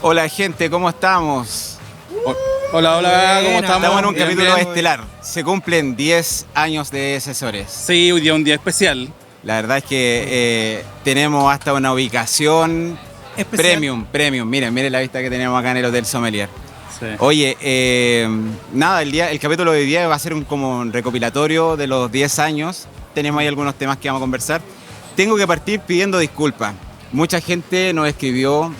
Hola gente, ¿cómo estamos? Hola, ¿cómo estamos? Estamos en un Bien, capítulo bien. estelar. Se cumplen 10 años de Asesores. Sí, hoy día un día especial. La verdad es que tenemos hasta una ubicación Especial. premium. Miren la vista que tenemos acá en el Hotel Sommelier. Sí. Oye, nada, el capítulo de hoy día va a ser como un recopilatorio de los 10 años. Tenemos ahí algunos temas que vamos a conversar. Tengo que partir pidiendo disculpas. Mucha gente nos escribió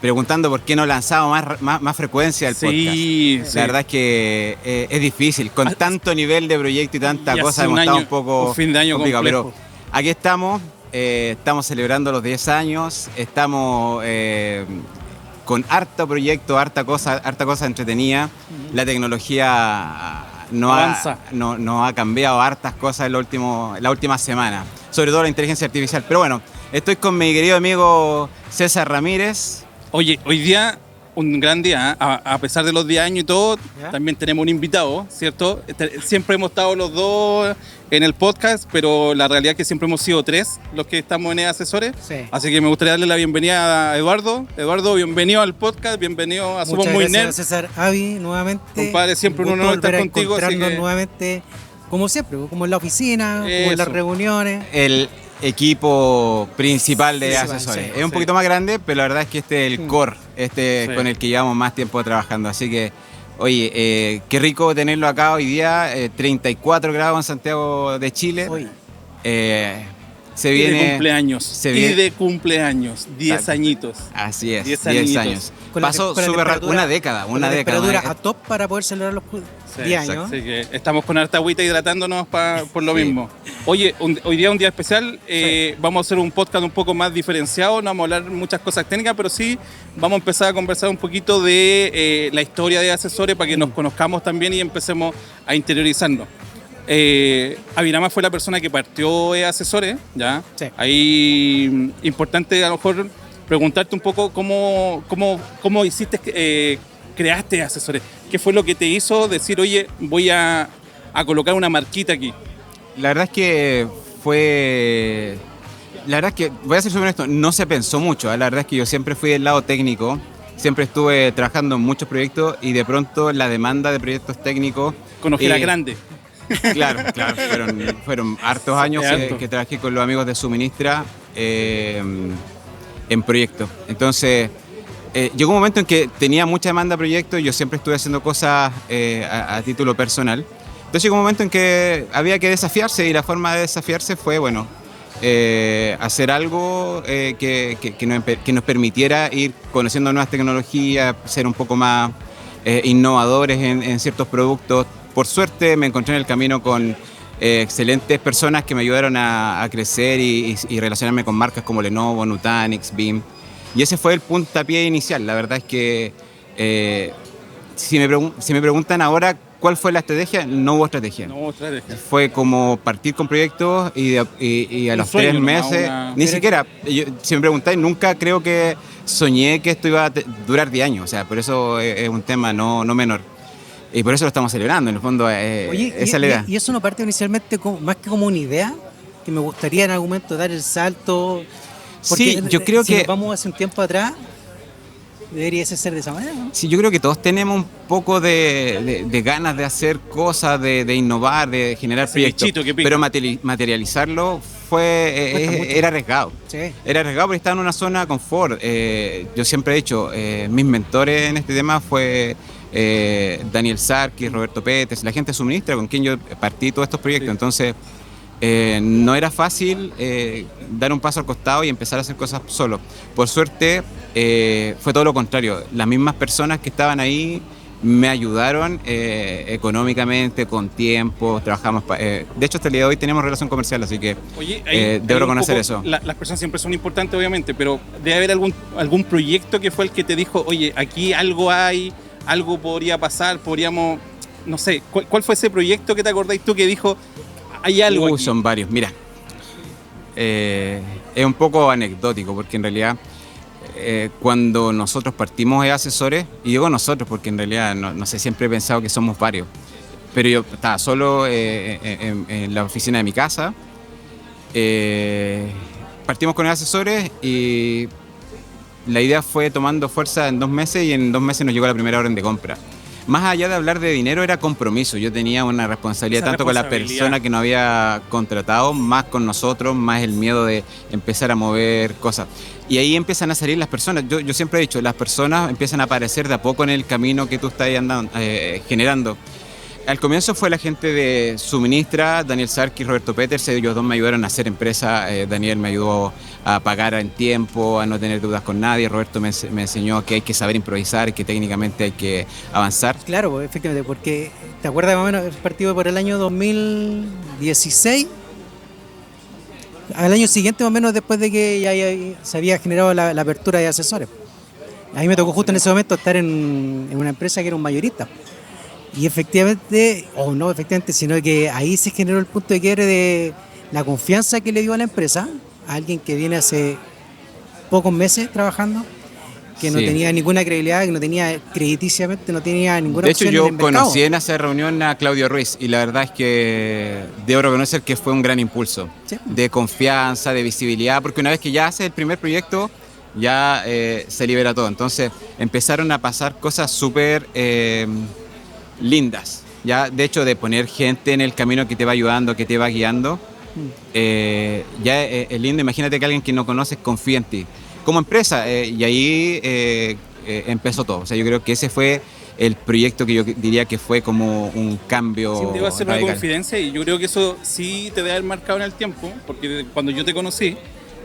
preguntando por qué no lanzamos más frecuencia el podcast. Sí. La verdad es que es difícil. Con tanto nivel de proyecto y tanta Y cosa hace hemos un estado año, un poco un fin de año complicado. complejo. Pero aquí estamos celebrando los 10 años. Estamos con harto proyecto, harta cosa entretenida. La tecnología Avanza. no ha cambiado hartas cosas en la última semana. Sobre todo la inteligencia artificial. Pero bueno, estoy con mi querido amigo César Ramírez. Oye, hoy día un gran día, ¿eh? A pesar de los 10 años y todo, ¿Ya? también tenemos un invitado, ¿cierto? Siempre hemos estado los dos en el podcast, pero la realidad es que siempre hemos sido tres los que estamos en Asesores. Sí. Así que me gustaría darle la bienvenida a Eduardo. Eduardo, bienvenido al podcast, bienvenido a Somos Muchas Muy gracias, Nerd. César Avi, nuevamente. Compadre, siempre un gusto honor estar volver a contigo, así encontrarnos que- nuevamente, como siempre, como en la oficina, como en las Eso. reuniones. El equipo principal de Principal, Asesores. sí, Es un sí. poquito más grande, pero la verdad es que este es el core, Sí. con el que llevamos más tiempo trabajando. Así que, oye, qué rico tenerlo acá hoy día, 34 grados en Santiago de Chile. Hoy. Se Y viene... de cumpleaños. se Y viene- de cumpleaños. 10 Exacto. añitos. Así es, 10 10 añitos. años. Con la Pasó con la súper rápido, temperatura- con la temperatura ¿no? a top para poder celebrar los Sí, 10 exacto. años. Así que estamos con harta agüita hidratándonos por lo Sí. mismo. Oye, hoy día es un día especial. Vamos a hacer un podcast un poco más diferenciado. No vamos a hablar muchas cosas técnicas, pero sí vamos a empezar a conversar un poquito de la historia de Asesores para que nos conozcamos también y empecemos a interiorizarnos. Avirama fue la persona que partió Asesores, ¿ya? Sí. Ahí importante a lo mejor preguntarte un poco cómo hiciste, creaste Asesores. ¿Qué fue lo que te hizo decir, oye, voy a colocar una marquita aquí? La verdad es que voy a ser súper honesto, no se pensó mucho. La verdad es que yo siempre fui del lado técnico, siempre estuve trabajando en muchos proyectos y de pronto la demanda de proyectos técnicos... Con ojeras eh, grandes. Claro, fueron hartos años que trabajé con los amigos de Suministra en proyectos. Entonces, llegó un momento en que tenía mucha demanda de proyectos y yo siempre estuve haciendo cosas a título personal. Entonces llegó un momento en que había que desafiarse y la forma de desafiarse fue, bueno, hacer algo que nos permitiera ir conociendo nuevas tecnologías, ser un poco más innovadores en ciertos productos. Por suerte me encontré en el camino con excelentes personas que me ayudaron a crecer y relacionarme con marcas como Lenovo, Nutanix, BIM. Y ese fue el puntapié inicial. La verdad es que si me preguntan ahora cuál fue la estrategia, no hubo estrategia. No, otra Fue como partir con proyectos y a Un los sueño 3 nomás, meses, ni siquiera, si me preguntáis, nunca creo que soñé que esto iba a durar 10 años. O sea, por eso es un tema no menor. Y por eso lo estamos celebrando, en el fondo, Oye, esa es la idea. y eso no parte inicialmente más que como una idea, que me gustaría en algún momento dar el salto. Sí, yo creo si que... nos vamos hace un tiempo atrás, debería ser de esa manera, ¿no? Sí, yo creo que todos tenemos un poco de ganas de hacer cosas, de innovar, de generar Ese proyectos. bichito que pica. Pero materializarlo Cuesta mucho. era arriesgado. Sí. Era arriesgado porque estaba en una zona de confort. Yo siempre he dicho, mis mentores en este tema fue Daniel Sarkis, Roberto Pérez, la gente de Suministra con quien yo partí todos estos proyectos. Sí. Entonces, no era fácil dar un paso al costado y empezar a hacer cosas solo. Por suerte, fue todo lo contrario. Las mismas personas que estaban ahí me ayudaron económicamente, con tiempo, trabajamos... de hecho, hasta el día de hoy tenemos relación comercial, así que Oye, debo un reconocer poco- eso. Las personas siempre son importantes, obviamente, pero debe haber algún proyecto que fue el que te dijo, oye, aquí algo hay, algo podría pasar, podríamos, no sé, ¿cuál fue ese proyecto que te acordáis tú que dijo, hay algo aquí? Son varios. Mira, es un poco anecdótico porque en realidad cuando nosotros partimos de Asesores, y digo nosotros porque en realidad no sé, siempre he pensado que somos varios, pero yo estaba solo en la oficina de mi casa, partimos con Asesores y la idea fue tomando fuerza en 2 meses y en 2 meses nos llegó la primera orden de compra. Más allá de hablar de dinero, era compromiso. Yo tenía una responsabilidad tanto con la persona que nos había contratado, más con nosotros, más el miedo de empezar a mover cosas. Y ahí empiezan a salir las personas. Yo siempre he dicho, las personas empiezan a aparecer de a poco en el camino que tú estás andando, generando. Al comienzo fue la gente de Suministra, Daniel Sarki y Roberto Peters. Ellos dos me ayudaron a hacer empresa. Daniel me ayudó a pagar en tiempo, a no tener deudas con nadie. Roberto me enseñó que hay que saber improvisar, que técnicamente hay que avanzar. Claro, pues, efectivamente, porque ¿te acuerdas más o menos el partido por el año 2016? Al año siguiente, más o menos, después de que ya se había generado la apertura de asesores. A mí me tocó justo en ese momento estar en una empresa que era un mayorista. Y efectivamente, o no efectivamente, sino que ahí se generó el punto de quiebre de la confianza que le dio a la empresa, a alguien que viene hace pocos meses trabajando, que no tenía ninguna credibilidad, que no tenía crediticiamente, no tenía ninguna opción en el mercado. De hecho, yo conocí en esa reunión a Claudio Ruiz y la verdad es que debo reconocer que fue un gran impulso de confianza, de visibilidad, porque una vez que ya haces el primer proyecto, ya se libera todo. Entonces empezaron a pasar cosas súper lindas, ya de hecho de poner gente en el camino que te va ayudando, que te va guiando, ya es lindo. Imagínate que alguien que no conoces confía en ti como empresa, y ahí empezó todo. O sea, yo creo que ese fue el proyecto que yo diría que fue como un cambio. Sí, debo hacer una confidencia y yo creo que eso sí te debe haber marcado en el tiempo, porque cuando yo te conocí,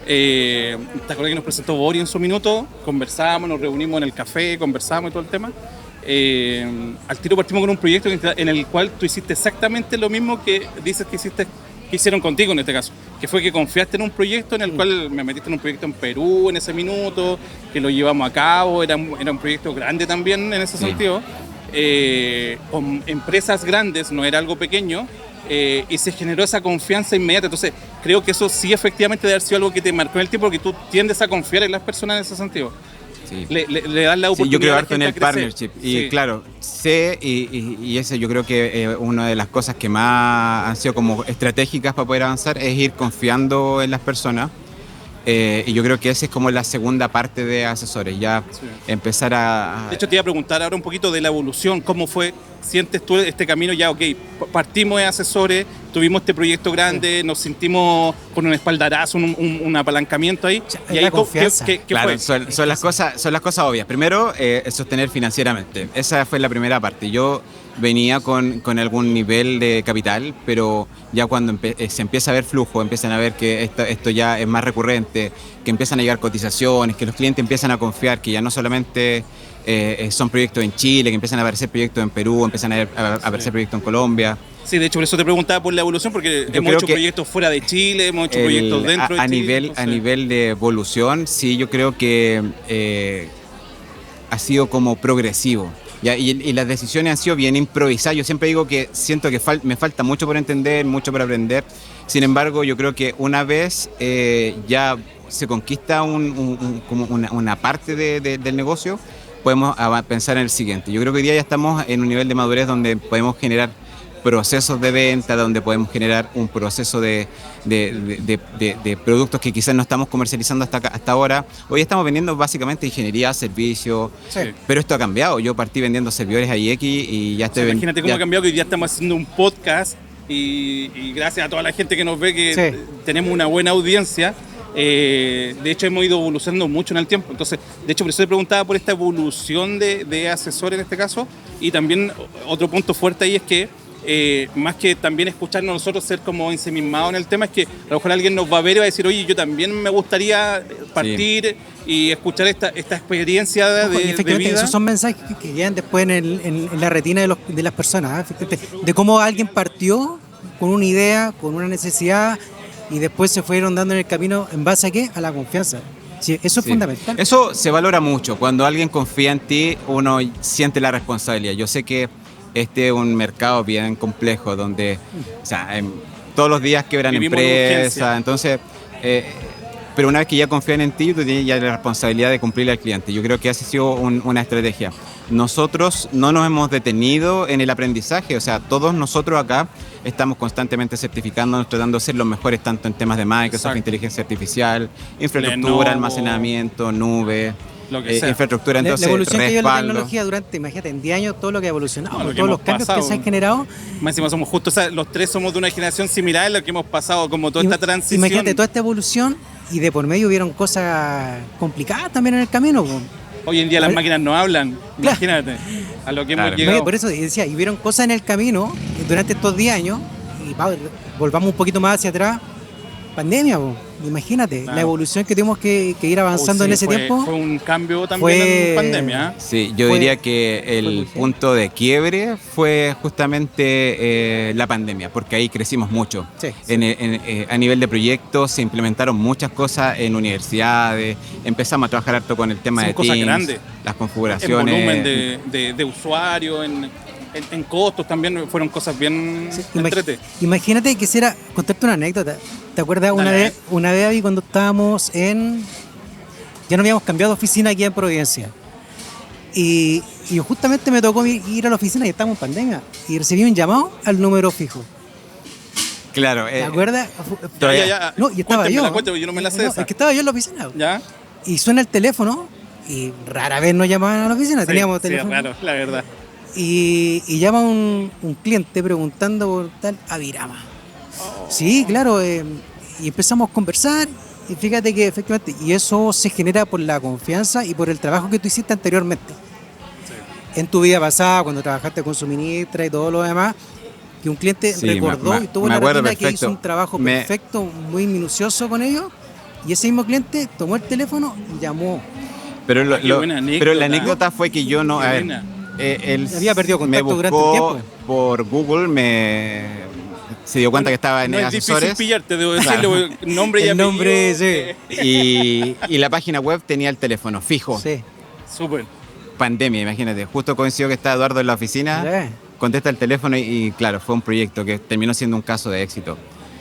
¿te acuerdas que nos presentó Bori en su minuto? Conversábamos, nos reunimos en el café, conversábamos y todo el tema. Al tiro partimos con un proyecto en el cual tú hiciste exactamente lo mismo que dices que hicieron contigo en este caso, que fue que confiaste en un proyecto en el cual me metiste en un proyecto en Perú en ese minuto, que lo llevamos a cabo, era un proyecto grande también en ese sentido, con empresas grandes, no era algo pequeño, y se generó esa confianza inmediata. Entonces creo que eso sí efectivamente debe haber sido algo que te marcó en el tiempo, porque tú tiendes a confiar en las personas en ese sentido. Sí. Le das la oportunidad. Sí, yo creo harto en el crecer. partnership. Y claro, sé, y ese yo creo que una de las cosas que más han sido como estratégicas para poder avanzar es ir confiando en las personas. Y yo creo que esa es como la segunda parte de asesores, ya empezar a... De hecho, te iba a preguntar ahora un poquito de la evolución, ¿cómo fue? ¿Sientes tú este camino ya, partimos de asesores, tuvimos este proyecto grande, nos sentimos con un espaldarazo, un apalancamiento ahí? Y ahí, ¿qué claro, fue? son las cosas obvias. Primero, sostener financieramente. Esa fue la primera parte. Yo venía con algún nivel de capital, pero ya cuando se empieza a ver flujo, empiezan a ver que esto ya es más recurrente, que empiezan a llegar cotizaciones, que los clientes empiezan a confiar, que ya no solamente son proyectos en Chile, que empiezan a aparecer proyectos en Perú, empiezan a aparecer proyectos en Colombia. Sí, de hecho, por eso te preguntaba por la evolución, porque hemos hecho proyectos fuera de Chile, hemos hecho proyectos dentro de Chile. A nivel de evolución, sí, yo creo que ha sido como progresivo. Y las decisiones han sido bien improvisadas. Yo siempre digo que siento que me falta mucho por entender, mucho por aprender. Sin embargo, yo creo que una vez ya se conquista como una parte del negocio, podemos pensar en el siguiente. Yo creo que hoy día ya estamos en un nivel de madurez donde podemos generar procesos de venta, donde podemos generar un proceso de productos que quizás no estamos comercializando hasta ahora. Hoy estamos vendiendo básicamente ingeniería, servicios, pero esto ha cambiado. Yo partí vendiendo servidores AIX y ya estoy... Imagínate cómo ha cambiado, que hoy día estamos haciendo un podcast y gracias a toda la gente que nos ve, que tenemos una buena audiencia. De hecho, hemos ido evolucionando mucho en el tiempo. Entonces, de hecho, por eso te preguntaba por esta evolución de asesor en este caso. Y también otro punto fuerte ahí es que más que también escucharnos nosotros ser como ensimismados en el tema, es que a lo mejor alguien nos va a ver y va a decir, oye, yo también me gustaría partir y escuchar esta experiencia de vida. Esos son mensajes que quedan después en la retina de las personas, de cómo alguien partió con una idea, con una necesidad, y después se fueron dando en el camino. ¿En base a qué? A la confianza. Sí, eso es fundamental. Eso se valora mucho. Cuando alguien confía en ti, uno siente la responsabilidad. Yo sé que este es un mercado bien complejo donde todos los días quebran empresas. Entonces, pero una vez que ya confían en ti, tú tienes ya la responsabilidad de cumplirle al cliente. Yo creo que esa ha sido una estrategia. Nosotros no nos hemos detenido en el aprendizaje, o sea, todos nosotros acá estamos constantemente certificándonos, tratando de ser los mejores tanto en temas de Microsoft, exacto, inteligencia artificial, infraestructura, Lenovo, almacenamiento, nube, lo que sea. Infraestructura, entonces la evolución respaldo. que lleva la tecnología durante, imagínate, en 10 años todo lo que ha evolucionado, todos los cambios que se han generado. Más encima somos justo, o sea, los tres somos de una generación similar en lo que hemos pasado, como toda esta transición. Imagínate toda esta evolución y de por medio hubieron cosas complicadas también en el camino. Hoy en día las máquinas no hablan, imagínate, a lo que hemos llegado. Por eso decía, y hubieron cosas en el camino durante estos 10 años, y volvamos un poquito más hacia atrás, pandemia, imagínate, claro, la evolución que tuvimos que ir avanzando en ese tiempo. Fue un cambio también en pandemia. Sí, yo diría que el punto de quiebre fue justamente la pandemia, porque ahí crecimos mucho. Sí, a nivel de proyectos se implementaron muchas cosas en universidades, empezamos a trabajar harto con el tema de Teams, grandes, las configuraciones. En volumen de usuario, en costos también fueron cosas bien entretenidas. Imagínate, quisiera contarte una anécdota. ¿Te acuerdas una vez Abby, cuando estábamos ya no habíamos cambiado de oficina aquí en Providencia? Y justamente me tocó ir a la oficina y estábamos en pandemia. Y recibí un llamado al número fijo. Claro. ¿Te acuerdas? Ya. No, y estaba yo. Yo no me la sé esa. Es que estaba yo en la oficina. ¿Ya? Y suena el teléfono y rara vez nos llamaban a la oficina. Sí, teníamos teléfono. Sí, raro, la verdad. Y llama un cliente preguntando por tal Avirama. Oh. Sí, claro, y empezamos a conversar y fíjate que efectivamente, y eso se genera por la confianza y por el trabajo que tú hiciste anteriormente. Sí. En tu vida pasada, cuando trabajaste con Suministra y todo lo demás, que un cliente recordó y tuvo una rutina que hizo un trabajo perfecto, muy minucioso con ellos, y ese mismo cliente tomó el teléfono y llamó. Pero la anécdota fue que yo no... él había perdido contacto me buscó durante un tiempo. Por Google, se dio cuenta que estaba en asesores. Es difícil pillarte, debo decirle nombre y apellido. Sí. Y la página web tenía el teléfono fijo. Sí. Súper. Pandemia, imagínate. Justo coincidió que estaba Eduardo en la oficina, contesta el teléfono y claro, fue un proyecto que terminó siendo un caso de éxito.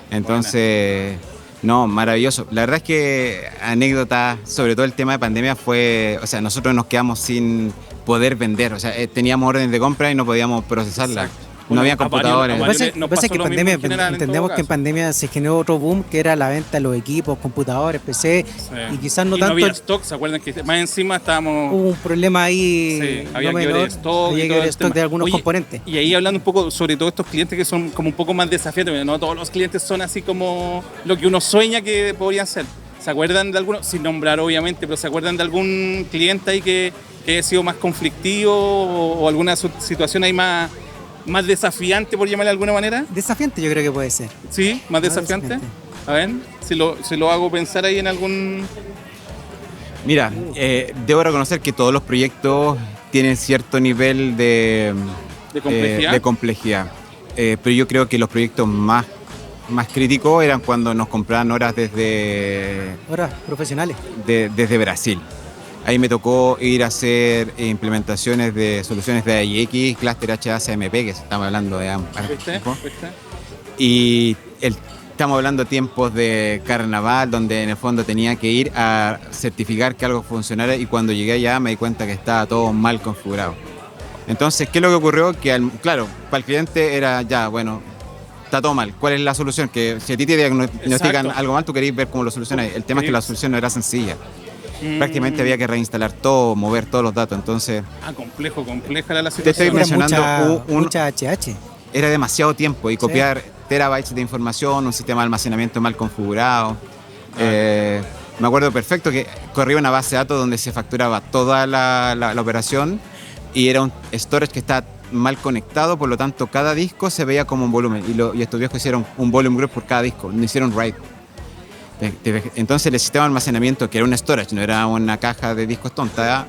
Entonces... No, maravilloso. La verdad es que anécdota, sobre todo el tema de pandemia fue, o sea, nosotros nos quedamos sin poder vender, o sea, teníamos órdenes de compra y no podíamos procesarlas. No había computadores. Lo que pasa es que entendemos que en pandemia se generó otro boom que era la venta de los equipos, computadores, PC, y quizás no tanto... No había stock, ¿se acuerdan que más encima estábamos... Hubo un problema ahí, había que ver stock de algunos componentes. Y ahí hablando un poco sobre todos estos clientes que son como un poco más desafiantes, no todos los clientes son así como lo que uno sueña que podrían ser. ¿Se acuerdan de algunos? Sin nombrar obviamente, pero ¿se acuerdan de algún cliente ahí que haya sido más conflictivo o alguna situación ahí más desafiante, por llamarle de alguna manera? Desafiante yo creo que puede ser. ¿Sí? ¿Más desafiante? A ver, si lo hago pensar ahí en algún... Mira, debo reconocer que todos los proyectos tienen cierto nivel de complejidad. Pero yo creo que los proyectos más críticos eran cuando nos compraban horas profesionales. Desde Brasil. Ahí me tocó ir a hacer implementaciones de soluciones de AIX, Cluster HACMP, que estamos hablando de tiempo. Y estamos hablando de tiempos de carnaval, donde en el fondo tenía que ir a certificar que algo funcionara y cuando llegué allá me di cuenta que estaba todo mal configurado. Entonces, ¿qué es lo que ocurrió? Que, claro, para el cliente era ya, bueno, está todo mal. ¿Cuál es la solución? Que si a ti te diagnostican algo mal, tú querés ver cómo lo solucionas. El tema es que la solución no era sencilla. Prácticamente había que reinstalar todo, mover todos los datos, entonces... compleja era la situación. Te estoy mencionando mucha HH. Era demasiado tiempo y copiar terabytes de información, un sistema de almacenamiento mal configurado. Me acuerdo perfecto que corría una base de datos donde se facturaba toda la operación y era un storage que estaba mal conectado, por lo tanto cada disco se veía como un volumen y estos viejos hicieron un volume group por cada disco, no hicieron write. Entonces el sistema de almacenamiento, que era un storage, no era una caja de discos tonta,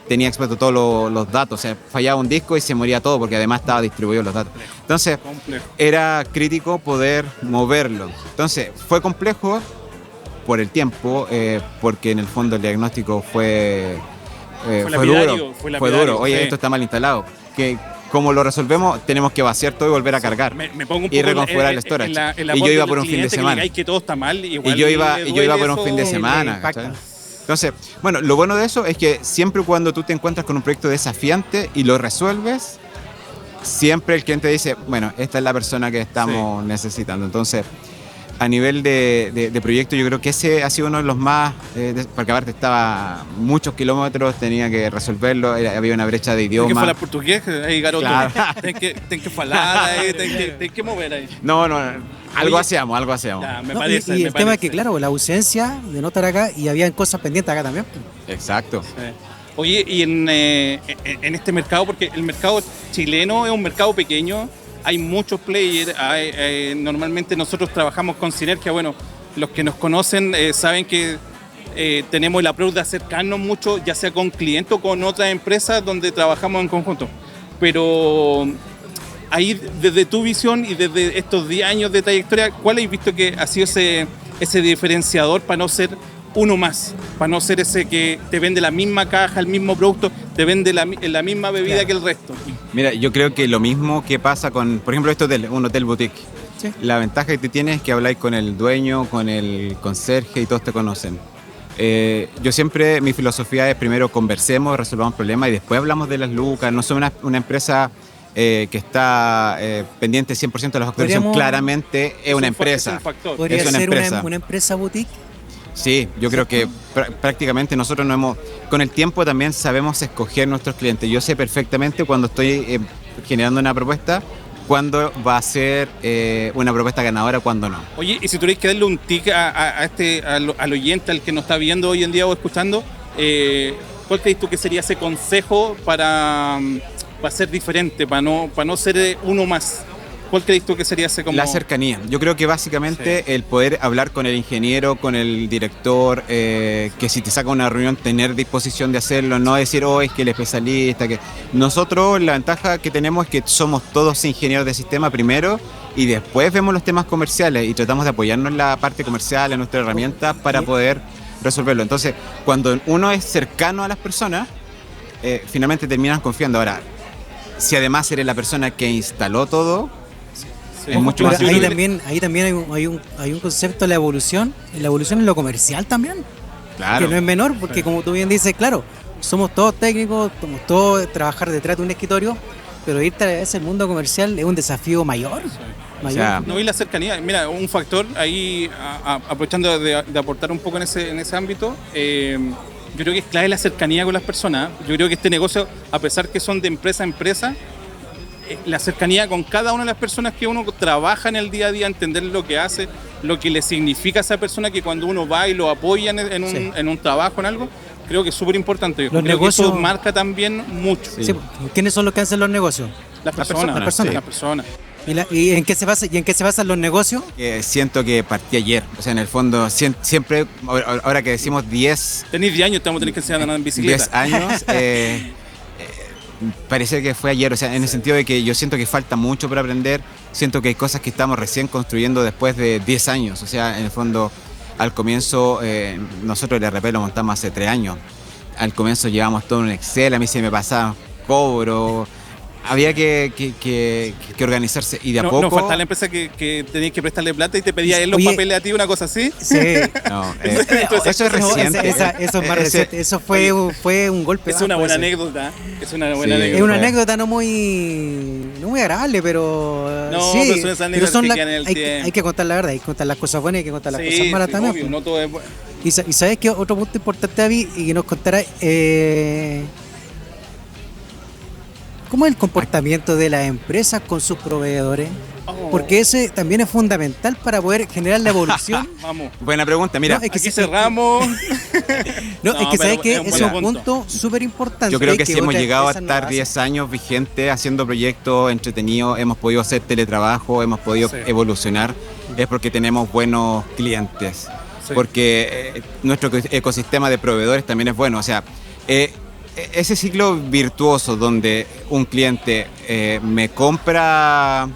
tenía expuesto todos los datos, o sea, fallaba un disco y se moría todo porque además estaba distribuido los datos. Entonces era crítico poder moverlo. Entonces fue complejo por el tiempo, porque en el fondo el diagnóstico fue duro. Oye, esto está mal instalado. ¿cómo lo resolvemos? Tenemos que vaciar todo y volver a cargar. Me pongo un poco y reconfigurar el storage. Y yo iba por un fin de semana. Que todo está mal, y yo iba por un fin de semana. Entonces, bueno, lo bueno de eso es que siempre cuando tú te encuentras con un proyecto desafiante y lo resuelves, siempre el cliente dice, bueno, esta es la persona que estamos necesitando. Entonces, a nivel de proyecto, yo creo que ese ha sido uno de los más, porque aparte estaba muchos kilómetros, tenía que resolverlo, había una brecha de idioma. Tienes que hablar portugués, ahí, garoto. Claro. Tienes que hablar ahí, tienes que mover ahí. No, algo hacíamos. Ya, me parece. Y el tema es que, claro, la ausencia de no estar acá y habían cosas pendientes acá también. Exacto. Sí. Oye, y en este mercado, porque el mercado chileno es un mercado pequeño, hay muchos players, normalmente nosotros trabajamos con sinergia, bueno, los que nos conocen saben que tenemos el approach de acercarnos mucho, ya sea con clientes o con otras empresas donde trabajamos en conjunto. Pero ahí, desde tu visión y desde estos 10 años de trayectoria, ¿cuál has visto que ha sido ese diferenciador para no ser uno más, para no ser ese que te vende la misma caja, el mismo producto, te vende la misma bebida que el resto? Mira, yo creo que lo mismo que pasa con, por ejemplo, un hotel boutique. Sí. La ventaja que tú tienes es que habláis con el dueño, con el conserje y todos te conocen. Yo siempre, mi filosofía es primero conversemos, resolvamos problemas y después hablamos de las lucas. No somos una empresa que está pendiente 100% de los factores, claramente es una empresa. ¿Podría ser una empresa boutique? Sí, yo creo que prácticamente nosotros con el tiempo también sabemos escoger nuestros clientes. Yo sé perfectamente cuando estoy generando una propuesta, cuándo va a ser una propuesta ganadora, cuándo no. Oye, y si tuvierais que darle un tic al oyente, al que nos está viendo hoy en día o escuchando, ¿cuál crees tú que sería ese consejo para ser diferente, para no ser uno más? ¿Cuál crees tú que sería ese como...? La cercanía. Yo creo que básicamente el poder hablar con el ingeniero, con el director, que si te saca una reunión, tener disposición de hacerlo, no decir, es que el especialista, que... Nosotros la ventaja que tenemos es que somos todos ingenieros de sistema primero y después vemos los temas comerciales y tratamos de apoyarnos en la parte comercial, en nuestra herramienta para poder resolverlo. Entonces, cuando uno es cercano a las personas, finalmente terminan confiando. Ahora, si además eres la persona que instaló todo, sí, es mucho más. Ahí también hay un concepto de la evolución en lo comercial también. Claro. Que no es menor, porque como tú bien dices, claro, somos todos técnicos, somos todos trabajar detrás de un escritorio, pero irte a ese mundo comercial es un desafío mayor. O sea, no, y la cercanía, mira, un factor ahí, aprovechando de aportar un poco en ese ámbito, yo creo que es clave la cercanía con las personas. Yo creo que este negocio, a pesar que son de empresa a empresa, la cercanía con cada una de las personas que uno trabaja en el día a día, entender lo que hace, lo que le significa a esa persona, que cuando uno va y lo apoya en un trabajo, en algo, creo que es súper importante. Creo que eso marca también mucho. Sí. ¿Quiénes son los que hacen los negocios? Las personas. ¿Y en qué se basan los negocios? Siento que partí ayer. O sea, en el fondo, siempre, ahora que decimos 10... Tenéis 10 años, te vamos a tener que enseñar a andar en bicicleta. 10 años... parece que fue ayer, o sea, en el sentido de que yo siento que falta mucho por aprender, siento que hay cosas que estamos recién construyendo después de 10 años, o sea, en el fondo, al comienzo, nosotros el RP lo montamos hace 3 años, al comienzo llevamos todo en Excel, a mí se me pasaba cobro, había que organizarse y de a poco... No falta la empresa que tenías que prestarle plata y te pedía él los papeles a ti, una cosa así. Sí. No, eso es reciente. Eso es más reciente. Eso fue un golpe. Es una buena anécdota. Es una anécdota no muy agradable, pero... No, sí, pero son esas anécdotas que quedan en el tiempo. Hay que contar la verdad, hay que contar las cosas buenas y hay que contar las cosas malas también. Obvio, no todo es bueno. Y sabes que otro punto importante, David, y que nos contara... ¿cómo es el comportamiento de las empresas con sus proveedores? Porque ese también es fundamental para poder generar la evolución. Vamos. Buena pregunta, mira. No, es que aquí cerramos. Es que sabes que es un punto súper importante. Yo creo que si hemos llegado a estar 10 años vigentes haciendo proyectos entretenidos, hemos podido hacer teletrabajo, hemos podido evolucionar, es porque tenemos buenos clientes. Sí. Porque nuestro ecosistema de proveedores también es bueno. O sea, ese ciclo virtuoso donde un cliente me compra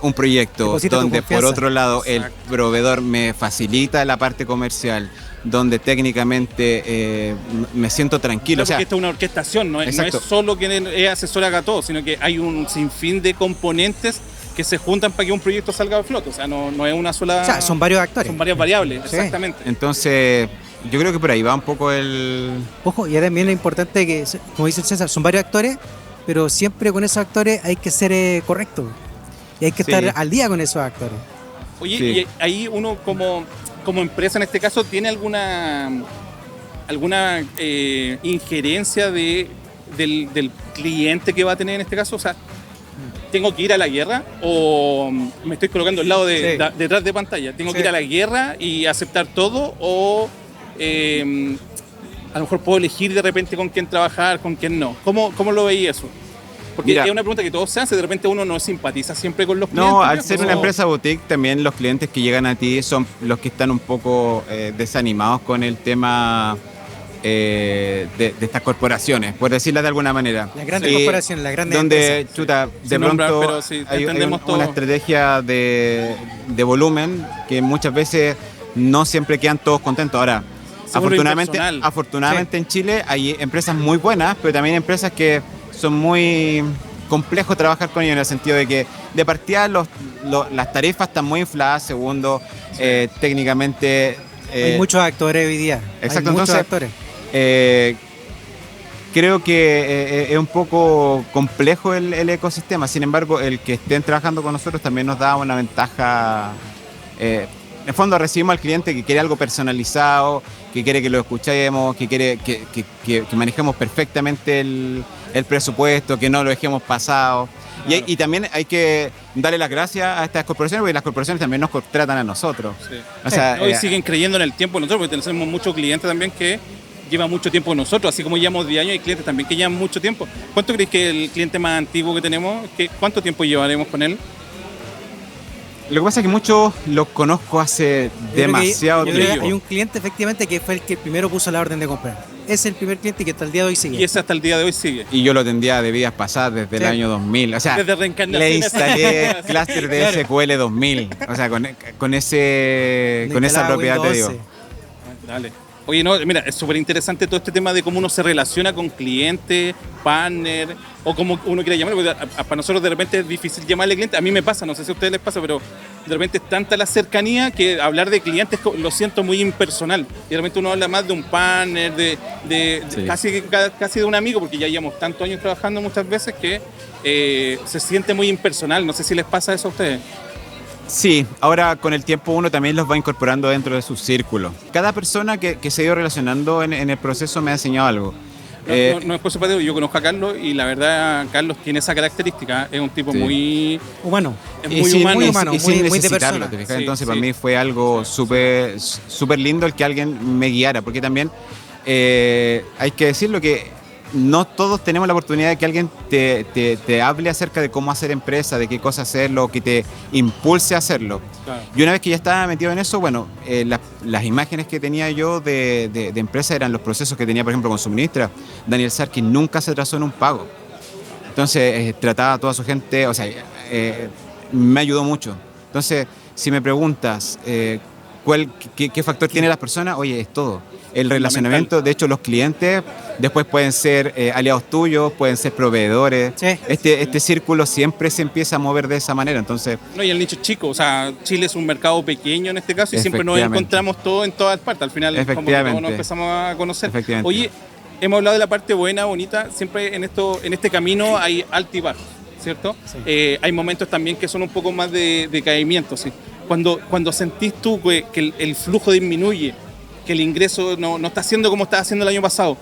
un proyecto Deposita tu donde por confianza. otro lado el Exacto. proveedor me facilita la parte comercial, donde técnicamente me siento tranquilo. Claro, O sea, porque esto es una orquestación, no es exacto. solo quien es asesor haga todo, sino que hay un sinfín de componentes que se juntan para que un proyecto salga a flote. O sea, no es una sola... O sea, son varios actores. Son varias variables, Sí. exactamente. Entonces, yo creo que por ahí va un poco el... Ojo, y también es importante que, como dice el César, son varios actores, pero siempre con esos actores hay que ser correcto. Y hay que Sí. estar al día con esos actores. Oye, Sí. y ahí uno como empresa en este caso, ¿tiene alguna injerencia del cliente que va a tener en este caso? O sea, ¿tengo que ir a la guerra o me estoy colocando al lado Sí. detrás de pantalla? ¿Tengo que Sí. ir a la guerra y aceptar todo o a lo mejor puedo elegir de repente con quién trabajar, con quién no? ¿Cómo lo veis eso? Porque Mira. es una pregunta que todos se hace, de repente uno no simpatiza siempre con los clientes. No, al ¿no? ser una empresa boutique, también los clientes que llegan a ti son los que están un poco desanimados con el tema de estas corporaciones, por decirlo de alguna manera. Las grandes Y corporaciones, las grandes donde, empresas. chuta, de Sin nombrar, pronto pero sí, hay entendemos todo. una estrategia de volumen que muchas veces no siempre quedan todos contentos. Ahora, Se vuelve afortunadamente, impersonal. en Chile hay empresas muy buenas, pero también empresas que son muy complejo trabajar con ellos en el sentido de que de partida las tarifas están muy infladas, segundo, técnicamente... Hay muchos actores hoy día. Exacto, Hay muchos entonces, actores. creo que es un poco complejo el ecosistema. Sin embargo, el que estén trabajando con nosotros también nos da una ventaja. En el fondo recibimos al cliente que quiere algo personalizado, que quiere que lo escuchemos, que quiere que manejemos perfectamente el presupuesto, que no lo dejemos pasado. Claro. Y también hay que darle las gracias a estas corporaciones, porque las corporaciones también nos contratan a nosotros. Sí. O sea, Hoy siguen creyendo en el tiempo de nosotros, porque tenemos muchos clientes también que llevan mucho tiempo con nosotros, así como llevamos 10 años, hay clientes también que llevan mucho tiempo. ¿Cuánto crees que el cliente más antiguo que tenemos, cuánto tiempo llevaremos con él? Lo que pasa es que muchos los conozco hace Yo creo que- demasiado yo creo que tiempo. hay un cliente efectivamente que fue el que primero puso la orden de comprar. Es el primer cliente que hasta el día de hoy sigue. Y ese hasta el día de hoy sigue. Y yo lo atendía de vidas pasadas desde el Sí. año 2000. O sea, Desde reencarnación. le instalé clúster de SQL 2000. O sea, con Le esa instalaba propiedad te Windows digo. 11. Dale. Oye, no, mira, es súper interesante todo este tema de cómo uno se relaciona con cliente, partner, o como uno quiera llamarlo, porque para nosotros de repente es difícil llamarle cliente. A mí me pasa, no sé si a ustedes les pasa, pero de repente es tanta la cercanía que hablar de clientes lo siento muy impersonal. Y de repente uno habla más de un partner, Sí. casi de un amigo, porque ya llevamos tantos años trabajando muchas veces que se siente muy impersonal. No sé si les pasa eso a ustedes. Sí, ahora con el tiempo uno también los va incorporando dentro de su círculo. Cada persona que se ha ido relacionando en el proceso me ha enseñado algo. No es por simpático, yo conozco a Carlos y la verdad Carlos tiene esa característica, es un tipo Sí. muy Humano. es Y muy sin- humano. muy humano, y sin muy de necesitarlo, persona. ¿te fijas? Sí, Entonces sí. para mí fue algo súper lindo el que alguien me guiara, porque también hay que decirlo que no todos tenemos la oportunidad de que alguien te hable acerca de cómo hacer empresa, de qué cosa hacerlo, que te impulse a hacerlo. Claro. Y una vez que ya estaba metido en eso, bueno, las imágenes que tenía yo de empresa eran los procesos que tenía, por ejemplo, con Suministra. Daniel Sarkin nunca se atrasó en un pago. Entonces, trataba a toda su gente, o sea, me ayudó mucho. Entonces, si me preguntas qué factor tiene las personas, oye, es todo. El relacionamiento, de hecho, los clientes después pueden ser aliados tuyos, pueden ser proveedores. Sí. Este círculo siempre se empieza a mover de esa manera, entonces... No, y el nicho es chico, o sea, Chile es un mercado pequeño en este caso y siempre nos Efectivamente. encontramos todos en todas partes. Al final, como que Efectivamente. todos nos empezamos a conocer. Efectivamente. Oye, hemos hablado de la parte buena, bonita, siempre en este camino hay altos y bajos, ¿cierto? Sí. Hay momentos también que son un poco más de decaimiento, ¿sí? Cuando sentís tú que el flujo disminuye, que el ingreso no está haciendo como estaba haciendo el año pasado,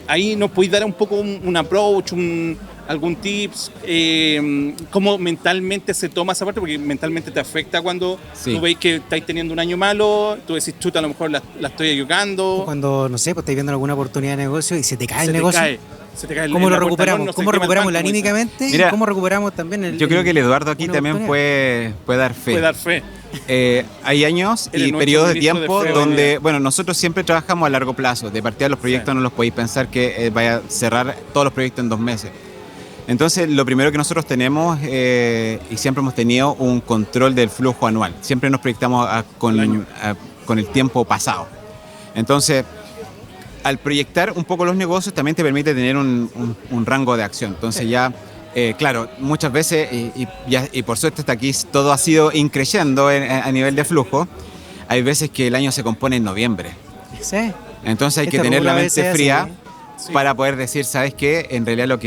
ahí nos podéis dar un poco un approach, algún tips, cómo mentalmente se toma esa parte, porque mentalmente te afecta cuando Sí. tú veis que estáis teniendo un año malo, tú decís, chuta, a lo mejor la estoy equivocando, Cuando, no sé, pues estáis viendo alguna oportunidad de negocio y se te cae se el te negocio. se te cae ¿Cómo lo la puerta del recuperamos? horno, se ¿Cómo quema el recuperamos pan, como dicen. anímicamente? Mira, ¿Y cómo recuperamos también el... Yo creo que el Eduardo aquí una también oportunidad? puede dar fe. Puede dar fe. Hay años Eres y nuestro periodos de ministro de tiempo fe, donde, Daniel. bueno, nosotros siempre trabajamos a largo plazo. De partida los proyectos Sí. no los podéis pensar que vaya a cerrar todos los proyectos en 2 meses. Entonces, lo primero que nosotros tenemos, y siempre hemos tenido, un control del flujo anual. Siempre nos proyectamos con el tiempo pasado. Entonces, al proyectar un poco los negocios, también te permite tener un rango de acción. Entonces ya, claro, muchas veces, y por suerte hasta aquí todo ha sido increciendo a nivel de flujo, hay veces que el año se compone en noviembre. Sí. Entonces hay que tener la mente fría para poder decir, ¿sabes qué? En realidad lo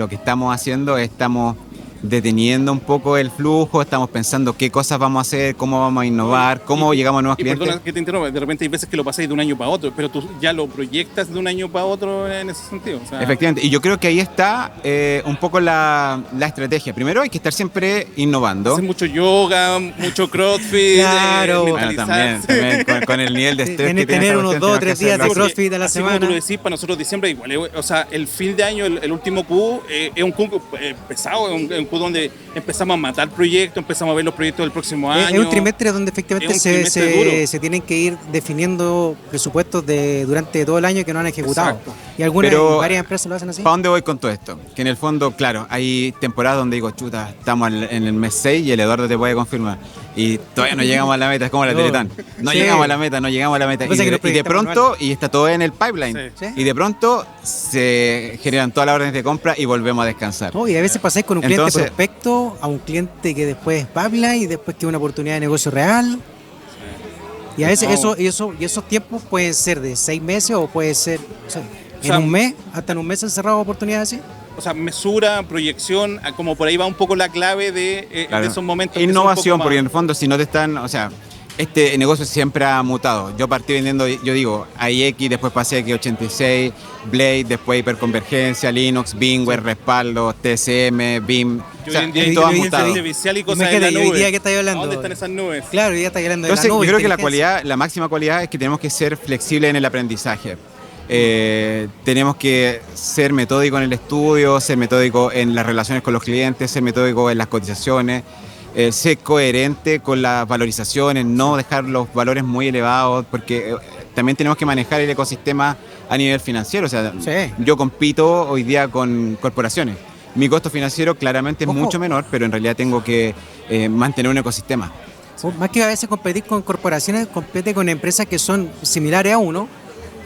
que estamos haciendo es estamos deteniendo un poco el flujo, estamos pensando qué cosas vamos a hacer, cómo vamos a innovar, cómo llegamos a nuevos clientes. Perdona que te interrumpa, de repente hay veces que lo pasáis de un año para otro, pero tú ya lo proyectas de un año para otro en ese sentido. O sea, efectivamente, y yo creo que ahí está un poco la estrategia. Primero hay que estar siempre innovando. Hacer mucho yoga, mucho crossfit, claro. Bueno, también con el nivel de estrés que tener unos 2 o 3 días de crossfit a la semana. Como tú lo decís, para nosotros diciembre igual, o sea, el fin de año, el último Q, es un Q pesado, es un Q donde empezamos a matar proyectos, empezamos a ver los proyectos del próximo año. Es un trimestre donde efectivamente se tienen que ir definiendo presupuestos durante todo el año que no han ejecutado. Exacto. Y varias empresas lo hacen así. ¿Para dónde voy con todo esto? Que en el fondo, claro, hay temporadas donde digo, chuta, estamos en el mes 6 y el Eduardo te puede confirmar. Y todavía no llegamos a la meta, es como la Teletón. No llegamos a la meta. Y de pronto, y está todo en el pipeline. Sí. Y de pronto se generan todas las órdenes de compra y volvemos a descansar. Y a veces pasáis con un cliente prospecto a un cliente que después es pipeline y después tiene una oportunidad de negocio real. Y a veces esos tiempos pueden ser de 6 meses o puede ser un mes, hasta en un mes han cerrado oportunidades así. O sea, mesura, proyección, como por ahí va un poco la clave de esos momentos. Innovación, porque en el fondo si no te están, o sea, este negocio siempre ha mutado. Yo partí vendiendo, yo digo, AIX, después pasé a X86, Blade, después Hiperconvergencia, Linux, VMware, respaldo, TSM, BIM. Todo ha mutado. Y cosas en la nube. Hoy día que estáis hablando. ¿Dónde están esas nubes? Claro, hoy día estáis hablando de Entonces, la nube. Yo creo que la máxima cualidad es que tenemos que ser flexibles en el aprendizaje. Tenemos que ser metódicos en el estudio, ser metódicos en las relaciones con los clientes, ser metódicos en las cotizaciones, ser coherente con las valorizaciones, no dejar los valores muy elevados, porque también tenemos que manejar el ecosistema a nivel financiero. O sea, yo compito hoy día con corporaciones. Mi costo financiero claramente es mucho menor, pero en realidad tengo que mantener un ecosistema. Más que a veces competir con corporaciones, compete con empresas que son similares a uno,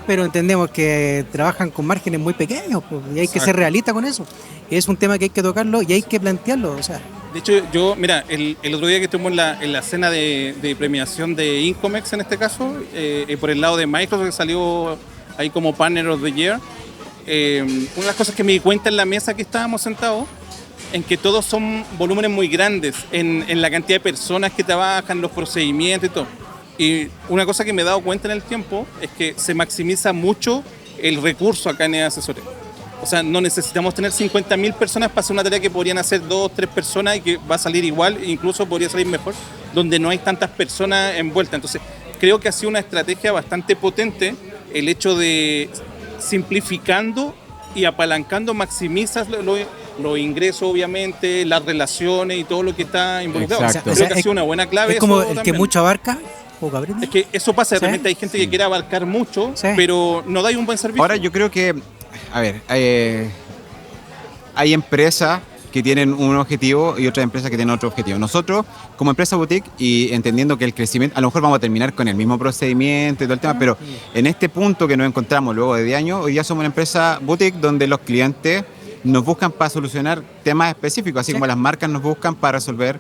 pero entendemos que trabajan con márgenes muy pequeños, pues, y hay que ser realista con eso. Es un tema que hay que tocarlo y hay que plantearlo. O sea. De hecho, yo, mira, el otro día que estuvimos en la cena de premiación de Incomex, en este caso, por el lado de Microsoft, que salió ahí como Partner of the Year, una de las cosas que me di cuenta en la mesa que estábamos sentados, en que todos son volúmenes muy grandes en la cantidad de personas que trabajan, los procedimientos y todo. Y una cosa que me he dado cuenta en el tiempo es que se maximiza mucho el recurso acá en Asesores. O sea, no necesitamos tener 50.000 personas para hacer una tarea que podrían hacer 2 o 3 personas y que va a salir igual, incluso podría salir mejor, donde no hay tantas personas envueltas. Entonces, creo que ha sido una estrategia bastante potente el hecho de simplificando y apalancando, maximizas los ingresos, obviamente, las relaciones y todo lo que está involucrado. Exacto. Creo que ha sido una buena clave. Es como el también. Que mucho abarca. Es que eso pasa, de repente hay gente que quiere abarcar mucho, pero no da un buen servicio. Ahora yo creo que, a ver, hay empresas que tienen un objetivo y otras empresas que tienen otro objetivo. Nosotros, como empresa boutique, y entendiendo que el crecimiento, a lo mejor vamos a terminar con el mismo procedimiento y todo el tema, pero en este punto que nos encontramos luego de 10 años, hoy ya somos una empresa boutique donde los clientes nos buscan para solucionar temas específicos, así como las marcas nos buscan para resolver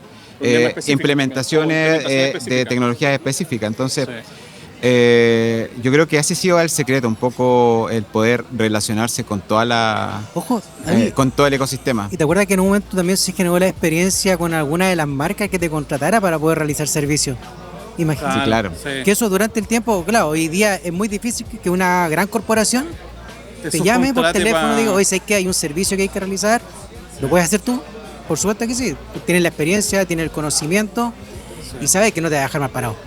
implementaciones de tecnologías específicas. Entonces, yo creo que ese ha sido el secreto, un poco el poder relacionarse con toda con todo el ecosistema. ¿Y te acuerdas que en un momento también se generó la experiencia con alguna de las marcas que te contratara para poder realizar servicios? Imagínate. Sí, claro. Que eso durante el tiempo, claro, hoy día es muy difícil que una gran corporación te llame por teléfono y diga, oye, ¿sabes qué? Hay un servicio que hay que realizar, ¿lo puedes hacer tú? Por supuesto que sí, tú tienes la experiencia, tienes el conocimiento y sabes que no te va a dejar mal parado.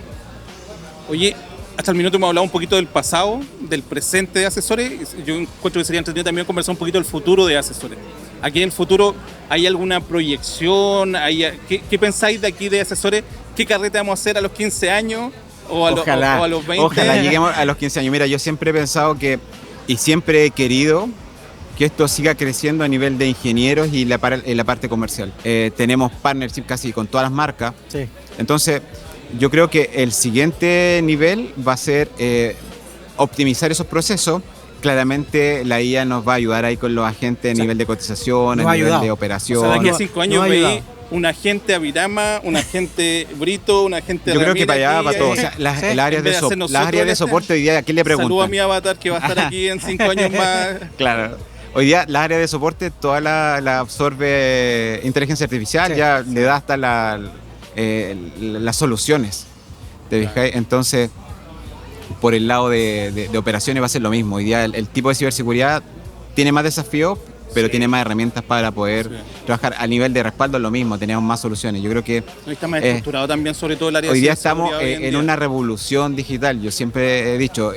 Oye, hasta el minuto hemos hablado un poquito del pasado, del presente de Asesores. Yo encuentro que sería entretenido también conversar un poquito del futuro de Asesores. Aquí en el futuro, ¿hay alguna proyección? ¿Qué pensáis de aquí de Asesores? ¿Qué carrete vamos a hacer a los 15 años o a los 20? Ojalá lleguemos a los 15 años. Mira, yo siempre he pensado y siempre he querido que esto siga creciendo a nivel de ingenieros y la parte comercial. Tenemos partnership casi con todas las marcas. Sí. Entonces, yo creo que el siguiente nivel va a ser optimizar esos procesos. Claramente la IA nos va a ayudar ahí con los agentes a nivel de cotización, a nivel de operación. O sea, de aquí a 5 años veí un agente Avirama, un agente Brito, un agente Yo creo que para allá va todo. O sea, las áreas de soporte hoy día, ¿a quién le preguntan? Saludo a mi avatar que va a estar aquí en 5 años más. Claro. Hoy día las áreas de soporte toda la absorbe inteligencia artificial, ya le da hasta las soluciones. ¿Te fijáis? Entonces, por el lado de operaciones va a ser lo mismo. Hoy día el tipo de ciberseguridad tiene más desafíos, pero tiene más herramientas para poder trabajar. A nivel de respaldo es lo mismo, tenemos más soluciones. Yo creo que hoy está más estructurado también, sobre todo el área de hoy día estamos en una revolución digital. Yo siempre he dicho,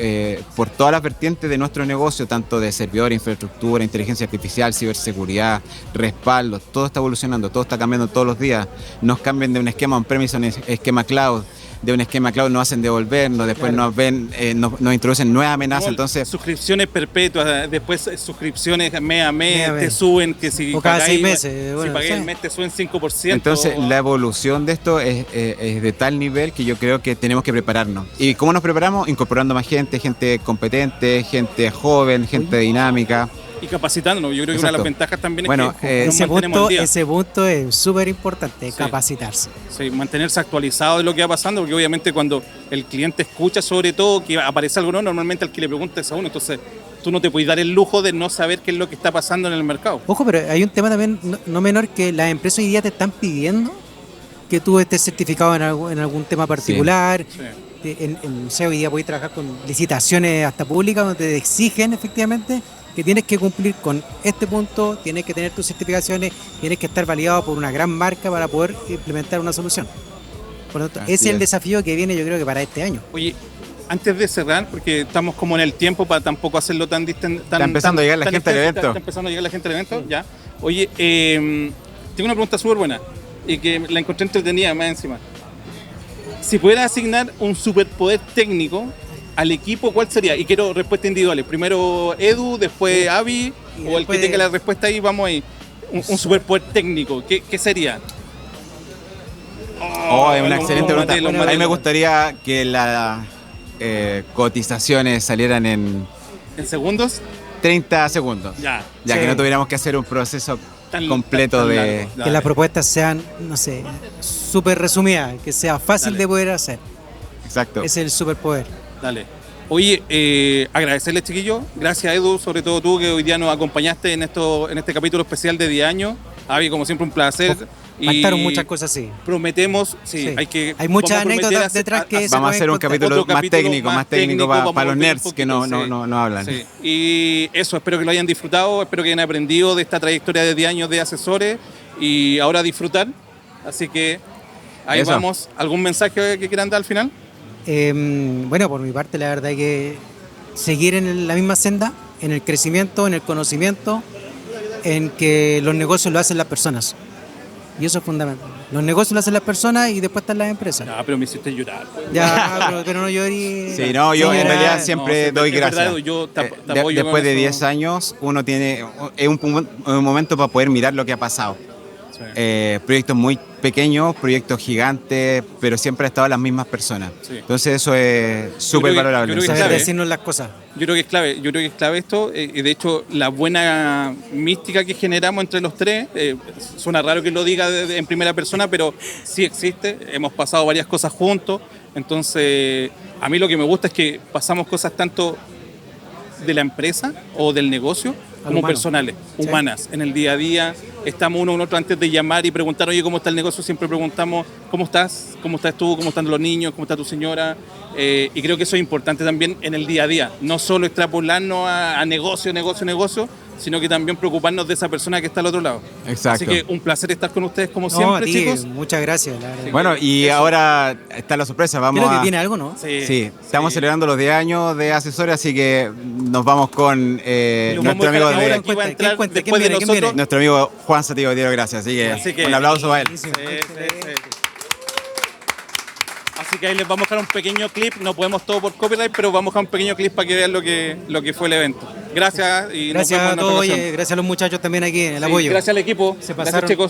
por todas las vertientes de nuestro negocio, tanto de servidor, infraestructura, inteligencia artificial, ciberseguridad, respaldo, todo está evolucionando, todo está cambiando todos los días. Nos cambian de un esquema on-premise a un esquema cloud. De un esquema cloud nos hacen devolvernos, después nos introducen nuevas amenazas. Entonces, suscripciones perpetuas, después suscripciones mes a mes, te suben, que si o cada pagáis, 6 meses. Si pagáis el mes te suben 5%. Entonces, la evolución de esto es de tal nivel que yo creo que tenemos que prepararnos. ¿Y cómo nos preparamos? Incorporando más gente competente, gente joven, gente dinámica. Y capacitándonos. Yo creo que una de las ventajas también es que ese punto es súper importante, capacitarse. Sí, mantenerse actualizado de lo que va pasando, porque obviamente cuando el cliente escucha sobre todo que aparece algo nuevo, normalmente al que le pregunta es a uno, entonces tú no te puedes dar el lujo de no saber qué es lo que está pasando en el mercado. Ojo, pero hay un tema también no menor, que las empresas hoy día te están pidiendo que tú estés certificado en algún tema particular. Sí. Hoy día puedes trabajar con licitaciones hasta públicas donde te exigen efectivamente que tienes que cumplir con este punto, tienes que tener tus certificaciones, tienes que estar validado por una gran marca para poder implementar una solución. Por lo tanto, ese es el desafío que viene, yo creo que para este año. Oye, antes de cerrar, porque estamos como en el tiempo para tampoco hacerlo tan distante. Está empezando a llegar la gente al evento. Está empezando a llegar la gente al evento, ya. Oye, tengo una pregunta súper buena y que la encontré entretenida más encima. Si pudieras asignar un superpoder técnico al equipo, ¿cuál sería? Y quiero respuestas individuales. Primero Edu, después Avi, o el que tenga la respuesta ahí, vamos ahí. Un superpoder técnico, ¿qué sería? Es una excelente pregunta. A mí me gustaría que las cotizaciones salieran en segundos. 30 segundos. Ya que no tuviéramos que hacer un proceso completo de... Que las propuestas sean, no sé, súper resumidas, que sea fácil de poder hacer. Exacto. Ese es el superpoder. Dale. Oye, agradecerle, chiquillos. Gracias, Edu, sobre todo tú, que hoy día nos acompañaste en este capítulo especial de 10 años. Avi, como siempre, un placer. Faltaron muchas cosas, sí. Prometemos, hay muchas anécdotas detrás que vamos a hacer un capítulo más técnico para los nerds que no hablan. Sí. Y eso, espero que lo hayan disfrutado, espero que hayan aprendido de esta trayectoria de 10 años de asesores y ahora disfrutar. Así que ahí vamos. ¿Algún mensaje que quieran dar al final? Bueno, por mi parte, la verdad es que seguir en la misma senda, en el crecimiento, en el conocimiento, en que los negocios lo hacen las personas. Y eso es fundamental. Los negocios lo hacen las personas y después están las empresas. Pero me hiciste llorar. Pero no lloré. Sí, yo en realidad siempre doy gracias. Después de 10 años, uno tiene un momento para poder mirar lo que ha pasado. Sí. Proyectos muy pequeños, proyectos gigantes, pero siempre han estado las mismas personas. Sí. Entonces eso es súper valorable. Saber decirnos las cosas. Yo creo que es clave esto. De hecho, la buena mística que generamos entre los tres, suena raro que lo diga en primera persona, pero sí existe. Hemos pasado varias cosas juntos. Entonces, a mí lo que me gusta es que pasamos cosas tanto de la empresa o del negocio como personales, humanas, en el día a día. Estamos uno con otro antes de llamar y preguntar, oye, ¿cómo está el negocio? Siempre preguntamos, ¿cómo estás? ¿Cómo estás tú? ¿Cómo están los niños? ¿Cómo está tu señora? Y creo que eso es importante también en el día a día. No solo extrapolarnos a negocio, sino que también preocuparnos de esa persona que está al otro lado. Exacto. Así que un placer estar con ustedes como siempre, chicos. Muchas gracias, la verdad. Bueno, y ahora está la sorpresa. Creo que tiene algo, ¿no? Sí, estamos celebrando los 10 años de asesores, así que nos vamos con nuestro amigo después de nosotros. Nuestro amigo Juan Sativa Gutiérrez, gracias. Así que un aplauso para él. Así que ahí les vamos a dejar un pequeño clip. No podemos todo por copyright, pero vamos a dejar un pequeño clip para que vean lo que fue el evento. Gracias y Gracias nos vemos a en otra todos, ocasión. gracias a los muchachos también aquí en el Sí, apoyo. gracias al equipo. Se Gracias, pasaron. chicos.